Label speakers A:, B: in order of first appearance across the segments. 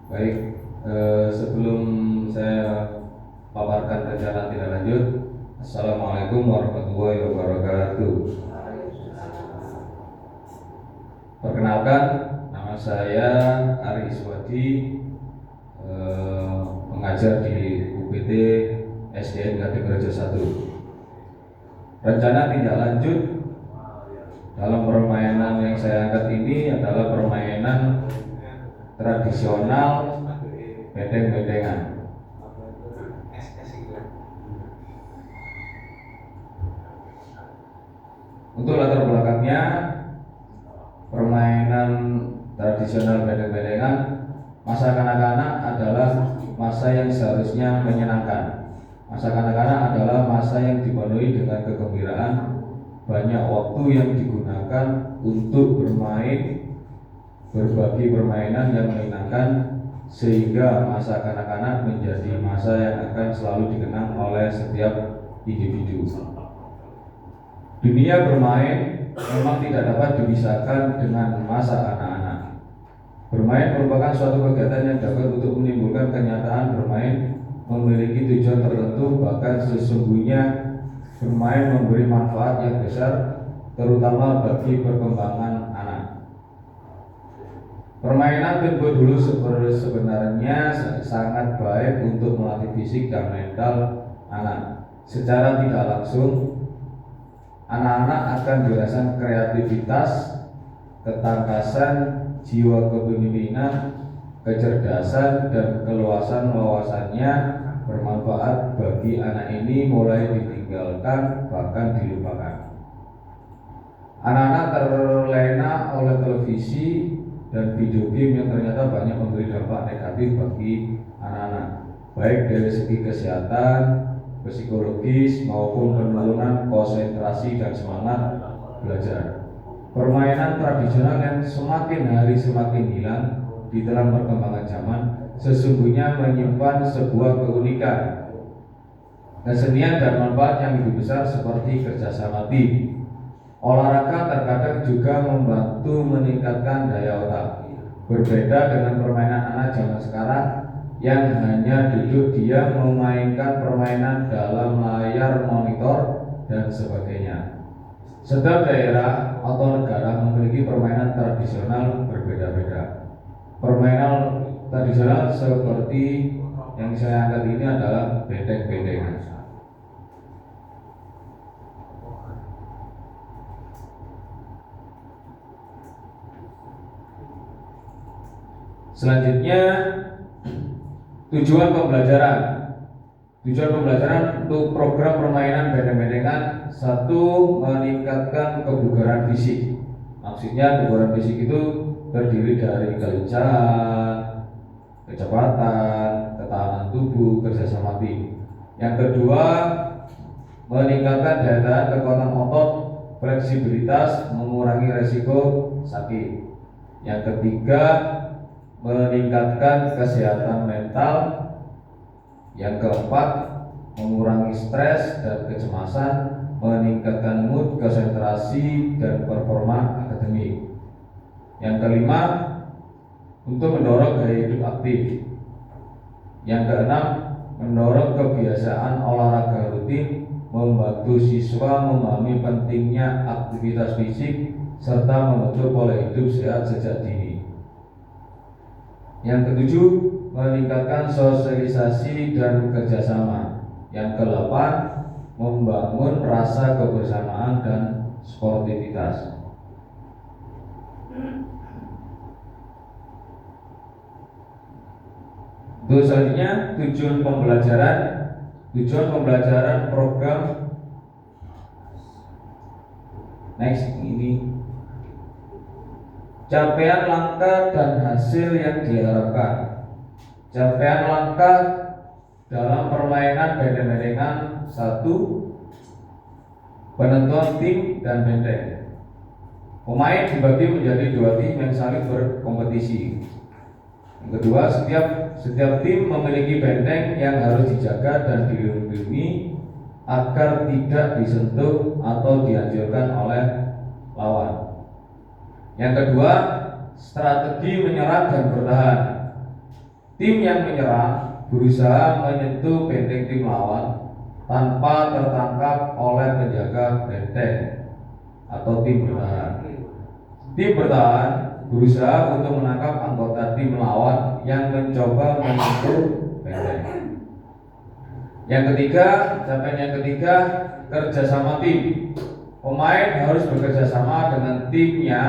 A: Baik, sebelum saya paparkan rencana tindak lanjut, Assalamualaikum warahmatullahi wabarakatuh. Perkenalkan, nama saya Ari Iswadi, mengajar di UPT SDN Gatingrejo 1. Rencana tindak lanjut dalam permainan yang saya angkat ini adalah permainan tradisional benteng-bentengan. Untuk latar belakangnya, permainan tradisional benteng-bentengan masa kanak-kanak adalah masa yang seharusnya menyenangkan. Masa kanak-kanak adalah masa yang dipenuhi dengan kegembiraan, banyak waktu yang digunakan untuk bermain, berbagi permainan yang menyenangkan, sehingga masa kanak-kanak menjadi masa yang akan selalu dikenang oleh setiap individu. Dunia bermain memang tidak dapat dipisahkan dengan masa anak-anak. Bermain merupakan suatu kegiatan yang dapat untuk menimbulkan kenyataan bermain memiliki tujuan tertentu, bahkan sesungguhnya bermain memberi manfaat yang besar, terutama bagi perkembangan anak. Permainan tempo dulu sebenarnya sangat baik untuk melatih fisik dan mental anak. Secara tidak langsung, anak-anak akan dirasakan kreativitas, ketangkasan, jiwa kepemimpinan, kecerdasan, dan keluasan wawasannya bermanfaat bagi anak ini mulai ditinggalkan bahkan dilupakan. Anak-anak terlena oleh televisi dan video game yang ternyata banyak memberi dampak negatif bagi anak-anak, baik dari segi kesehatan, psikologis, maupun penurunan konsentrasi dan semangat belajar. Permainan tradisional yang semakin hari semakin hilang di dalam perkembangan zaman sesungguhnya menyimpan sebuah keunikan, kesenian dan manfaat yang lebih besar seperti kerjasama tim. Olahraga terkadang juga membantu meningkatkan daya otak. Berbeda dengan permainan anak zaman sekarang yang hanya duduk diam memainkan permainan dalam layar monitor dan sebagainya. Setiap daerah atau negara memiliki permainan tradisional berbeda-beda. Permainan tradisional seperti yang saya angkat ini adalah benteng-bentengan. Selanjutnya, tujuan pembelajaran. Tujuan pembelajaran untuk program permainan benteng-bentengan, satu, meningkatkan kebugaran fisik. Maksudnya kebugaran fisik itu terdiri dari kelincahan, kecepatan, ketahanan tubuh, kerjasama tim. Yang kedua, meningkatkan daya tahan, kekuatan otot, fleksibilitas, mengurangi resiko sakit. Yang ketiga, meningkatkan kesehatan mental. Yang keempat, mengurangi stres dan kecemasan, meningkatkan mood, konsentrasi, dan performa akademik. Yang kelima, untuk mendorong gaya hidup aktif. Yang keenam, mendorong kebiasaan olahraga rutin, membantu siswa memahami pentingnya aktivitas fisik, serta membentuk pola hidup sehat sejak dini. Yang ketujuh, meningkatkan sosialisasi dan kerjasama. Yang kedelapan, membangun rasa kebersamaan dan sportivitas. Untuk selanjutnya, tujuan pembelajaran program next ini. Capaian langkah dan hasil yang diharapkan. Capaian langkah dalam permainan benteng-bentengan, satu, penentuan tim dan benteng. Pemain dibagi menjadi dua tim yang saling berkompetisi. Yang kedua, setiap tim memiliki benteng yang harus dijaga dan dilindungi agar tidak disentuh atau dihancurkan oleh lawan. Yang kedua, strategi menyerang dan bertahan. Tim yang menyerang berusaha menyentuh benteng tim lawan tanpa tertangkap oleh penjaga benteng atau tim bertahan. Tim bertahan berusaha untuk menangkap anggota tim lawan yang mencoba menyentuh benteng. Yang ketiga, capaian yang ketiga, kerjasama tim. Pemain harus bekerja sama dengan timnya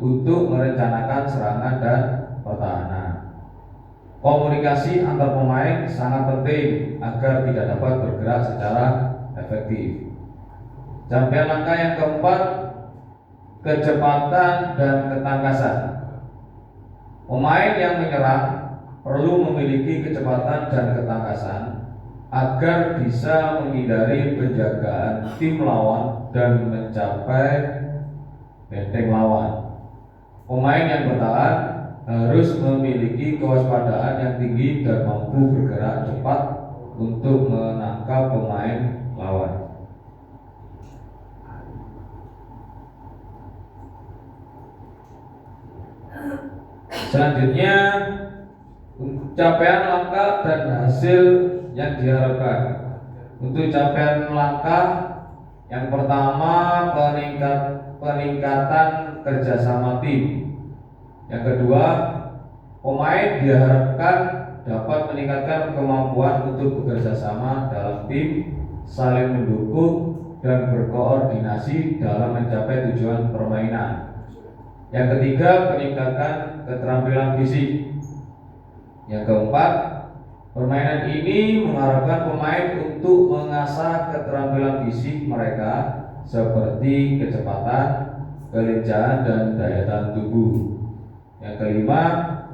A: untuk merencanakan serangan dan pertahanan. Komunikasi antar pemain sangat penting agar tidak dapat bergerak secara efektif. Capaian langkah yang keempat, kecepatan dan ketangkasan. Pemain yang menyerang perlu memiliki kecepatan dan ketangkasan agar bisa menghindari penjagaan tim lawan dan mencapai benteng lawan. Pemain yang bertahan harus memiliki kewaspadaan yang tinggi dan mampu bergerak cepat untuk menangkap pemain lawan. Selanjutnya, capaian langkah dan hasil yang diharapkan. Untuk capaian langkah, yang pertama peningkatan kerjasama tim. Yang kedua, pemain diharapkan dapat meningkatkan kemampuan untuk bekerja sama dalam tim, saling mendukung dan berkoordinasi dalam mencapai tujuan permainan. Yang ketiga, peningkatan keterampilan fisik. Yang keempat, permainan ini mengharapkan pemain untuk mengasah keterampilan fisik mereka seperti kecepatan, kelincahan, dan daya tahan tubuh. Yang kelima,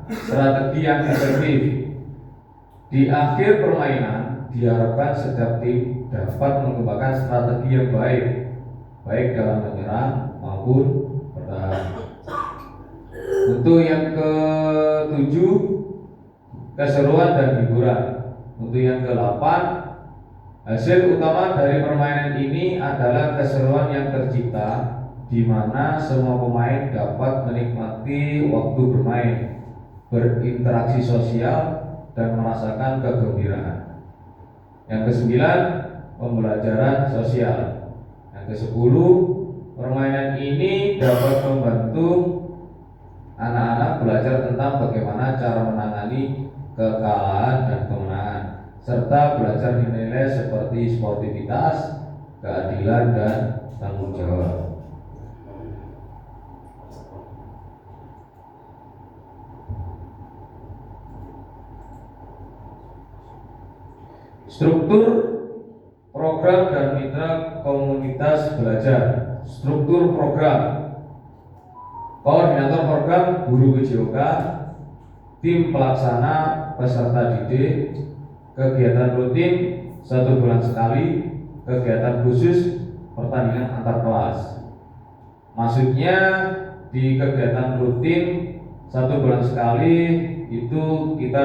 A: strategi yang efektif. Di akhir permainan, diharapkan setiap tim dapat mengembangkan strategi yang baik dalam menyerang maupun bertahan. Untuk yang ketujuh, keseruan dan hiburan. Untuk yang ke-8, hasil utama dari permainan ini adalah keseruan yang tercipta di mana semua pemain dapat menikmati waktu bermain, berinteraksi sosial, dan merasakan kegembiraan. Yang ke-9, pembelajaran sosial. Yang ke-10, permainan ini dapat membantu anak-anak belajar tentang bagaimana cara menangani kekalahan dan kemenangan, serta belajar nilai-nilai seperti sportivitas, keadilan, dan tanggung jawab. Struktur program dan mitra komunitas belajar. Struktur program: koordinator program guru PJOK, tim pelaksana peserta didik, kegiatan rutin 1 bulan sekali, kegiatan khusus pertandingan antar kelas. Maksudnya di kegiatan rutin 1 bulan sekali itu kita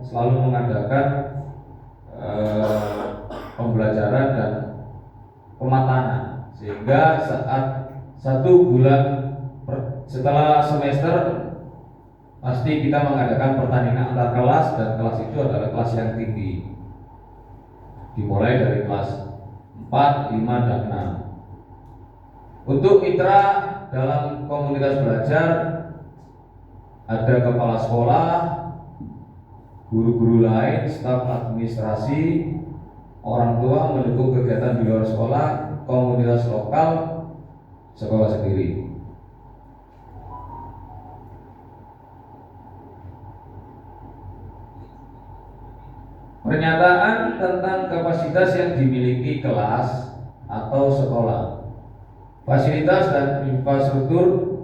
A: selalu mengadakan pembelajaran dan pematangan, sehingga saat 1 bulan setelah semester pasti kita mengadakan pertandingan antar kelas, dan kelas itu adalah kelas yang tinggi, dimulai dari kelas 4, 5, dan 6. Untuk mitra dalam komunitas belajar ada kepala sekolah, guru-guru lain, staf administrasi, orang tua mendukung kegiatan di luar sekolah, komunitas lokal, sekolah sendiri. Pernyataan tentang kapasitas yang dimiliki kelas atau sekolah. Fasilitas dan infrastruktur,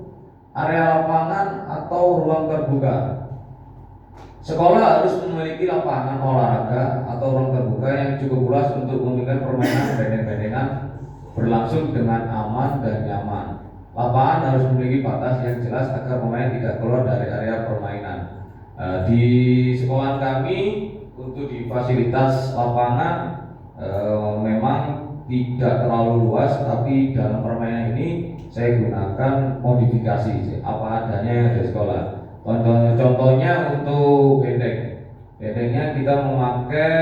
A: area lapangan atau ruang terbuka. Sekolah harus memiliki lapangan olahraga atau ruang terbuka yang cukup luas untuk memungkinkan permainan benteng-bentengan berlangsung dengan aman dan nyaman. Lapangan harus memiliki batas yang jelas agar pemain tidak keluar dari area permainan. Di sekolah kami untuk di fasilitas lapangan memang tidak terlalu luas, tapi dalam permainan ini saya gunakan modifikasi apa adanya yang ada di sekolah. Contohnya untuk kita memakai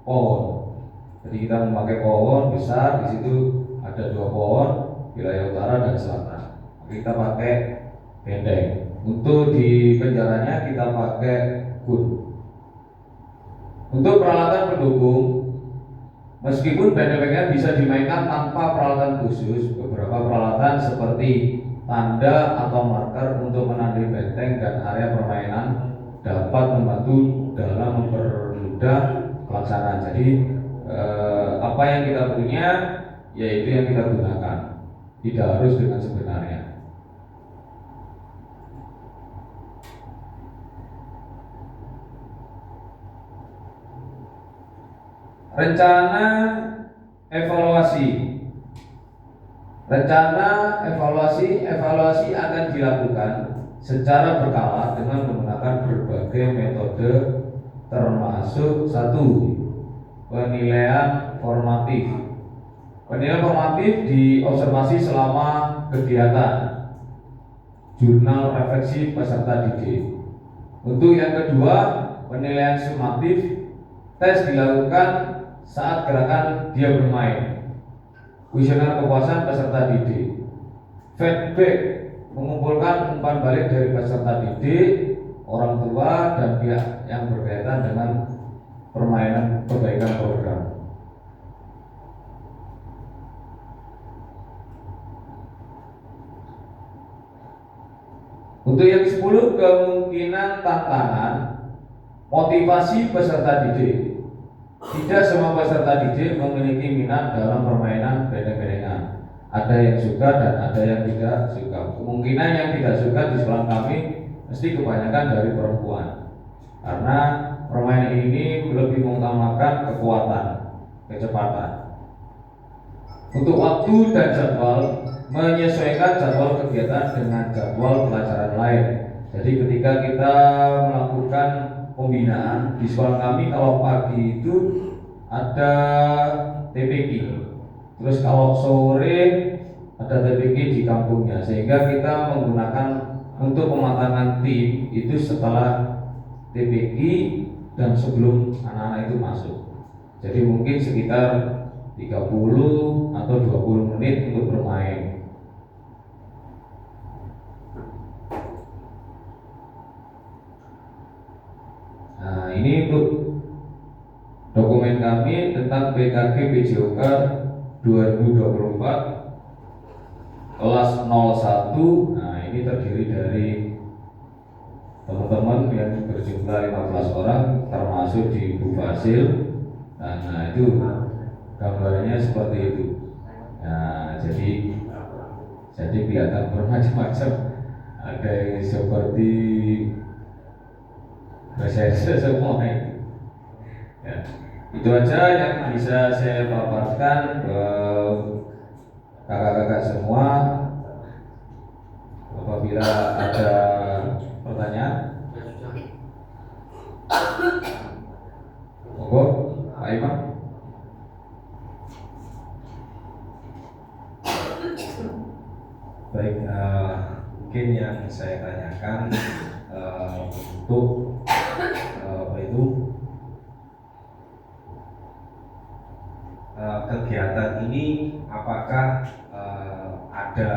A: pohon. Jadi kita memakai pohon besar, di situ ada 2 pohon, wilayah utara dan selatan. Kita pakai benteng. Untuk di penjaranya kita pakai gun. Untuk peralatan pendukung, meskipun benteng-bentengnya bisa dimainkan tanpa peralatan khusus, beberapa peralatan seperti tanda atau marker untuk menandai benteng dan area permainan dapat membantu dalam mempermudah pelaksanaan. Jadi apa yang kita punya, yaitu yang kita gunakan, tidak harus dengan sebenarnya. Rencana evaluasi. Evaluasi akan dilakukan secara berkala dengan menggunakan berbagai metode, termasuk 1. Penilaian formatif. Penilaian formatif diobservasi selama kegiatan jurnal refleksi peserta didik. Untuk yang kedua, penilaian sumatif. Tes dilakukan saat gerakan dia bermain. Kuesioner kepuasan peserta didik. Feedback, mengumpulkan umpan balik dari peserta didik, orang tua, dan pihak yang berkaitan dengan permainan perbaikan program. Untuk yang 10, kemungkinan tantangan motivasi peserta didik. Tidak semua peserta didik memiliki minat dalam permainan benteng-bentengan. Ada yang suka dan ada yang tidak suka. Kemungkinan yang tidak suka di sekolah kami mesti kebanyakan dari perempuan, karena permainan ini lebih mengutamakan kekuatan, kecepatan. Untuk waktu dan jadwal, menyesuaikan jadwal kegiatan dengan jadwal pelajaran lain. Jadi ketika kita melakukan pembinaan di sekolah kami, kalau pagi itu ada TPQ, terus kalau sore ada TPQ di kampungnya, sehingga kita menggunakan untuk pematangan tim itu setelah TPQ dan sebelum anak-anak itu masuk. Jadi mungkin sekitar 30 atau 20 menit untuk bermain. Nah, ini untuk dokumen kami tentang PKG PJOK 2024 kelas 01. Nah, ini terdiri dari teman-teman yang berjumlah 15 orang, termasuk di Bu Fasil. Nah, itu gambarnya seperti itu. Nah, jadi kelihatan bermacam-macam. Ada yang seperti reserse semua itu. Ya, itu aja yang bisa saya paparkan ke kakak-kakak semua. Apabila ada pertanyaan, monggo Pak Imam.
B: Baik, mungkin yang saya tanyakan untuk apa itu kegiatan ini, apakah ada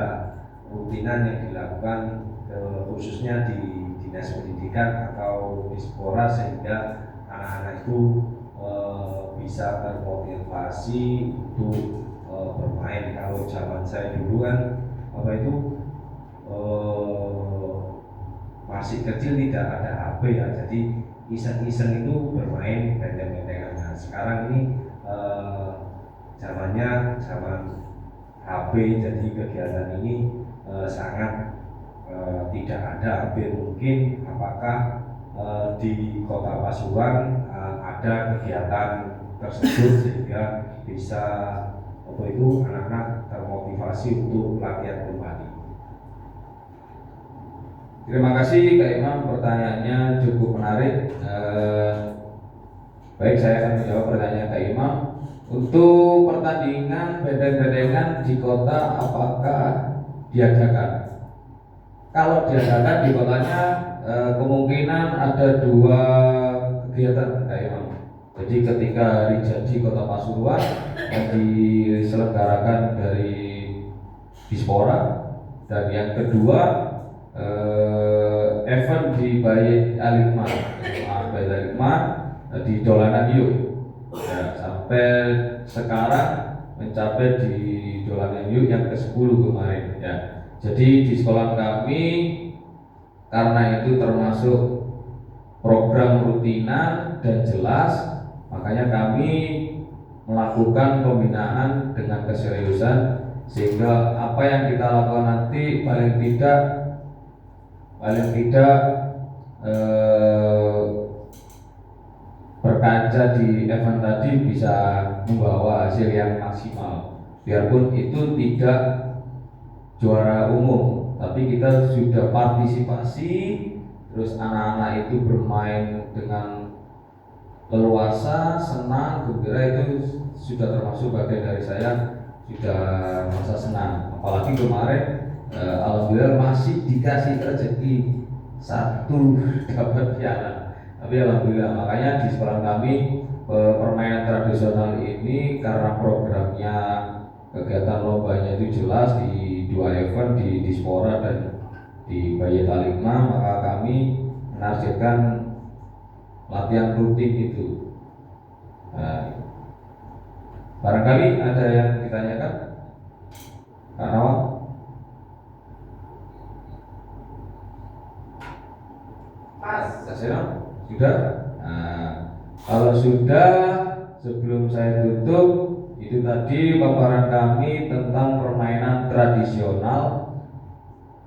B: rutinan yang dilakukan khususnya di dinas pendidikan atau di sekolah, sehingga anak-anak itu bisa termotivasi untuk bermain. Kalau zaman saya dulu kan apa itu masih kecil, tidak ada HP ya, jadi iseng-iseng itu bermain benteng-bentengan. Nah, sekarang ini zamannya zaman HP, jadi kegiatan ini sangat tidak ada hampir. Mungkin apakah di Kota Pasuruan ada kegiatan tersebut sehingga bisa apa itu anak-anak termotivasi untuk latihan kembali.
A: Terima kasih Kak Imam, pertanyaannya cukup menarik. Baik, saya akan menjawab pertanyaan Kak Imam. Untuk pertandingan benteng-bentengan di kota, apakah diadakan? Kalau diadakan di kotanya, kemungkinan ada 2 kegiatan Kak Imam. Jadi ketika hari jadi Kota Pasuruan yang diselenggarakan dari Dispora, dan yang kedua event di Bayi Alikma, Bayi Alikma di Dolanan Yuk, ya, sampai sekarang mencapai di Dolanan Yuk yang ke-10 kemarin ya. Jadi di sekolah kami karena itu termasuk program rutinan dan jelas, makanya kami melakukan pembinaan dengan keseriusan sehingga apa yang kita lakukan nanti paling tidak berkaca di event tadi bisa membawa hasil yang maksimal, biarpun itu tidak juara umum, tapi kita sudah partisipasi, terus anak-anak itu bermain dengan leluasa, senang, gembira, itu sudah termasuk bagian dari saya, sudah merasa senang. Apalagi kemarin alhamdulillah masih dikasih rezeki satu dapat piala. Tapi alhamdulillah, makanya di sekolah kami permainan tradisional ini karena programnya kegiatan lombanya itu jelas di 2 event di Dispora dan di Bayi Alikma, maka kami menargetkan latihan rutin itu. Nah, barangkali ada yang ditanyakan, Kak Nawang? Kak Seno? Sudah? Nah, kalau sudah, sebelum saya tutup, itu tadi paparan kami tentang permainan tradisional.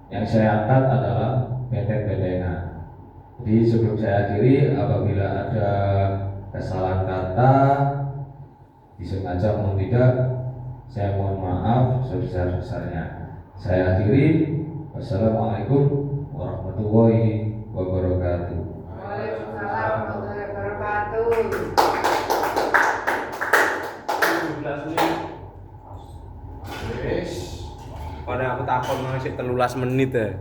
A: Yang saya angkat adalah benteng-bentengan. Jadi sebelum saya akhiri, apabila ada kesalahan kata, disengaja maupun tidak, saya mohon maaf sebesar-besarnya. Saya akhiri. Wassalamualaikum warahmatullahi wabarakatuh.
C: Waalaikumsalam warahmatullahi wabarakatuh.
D: 17 menit. Pada aku takon masih 13 menit ya.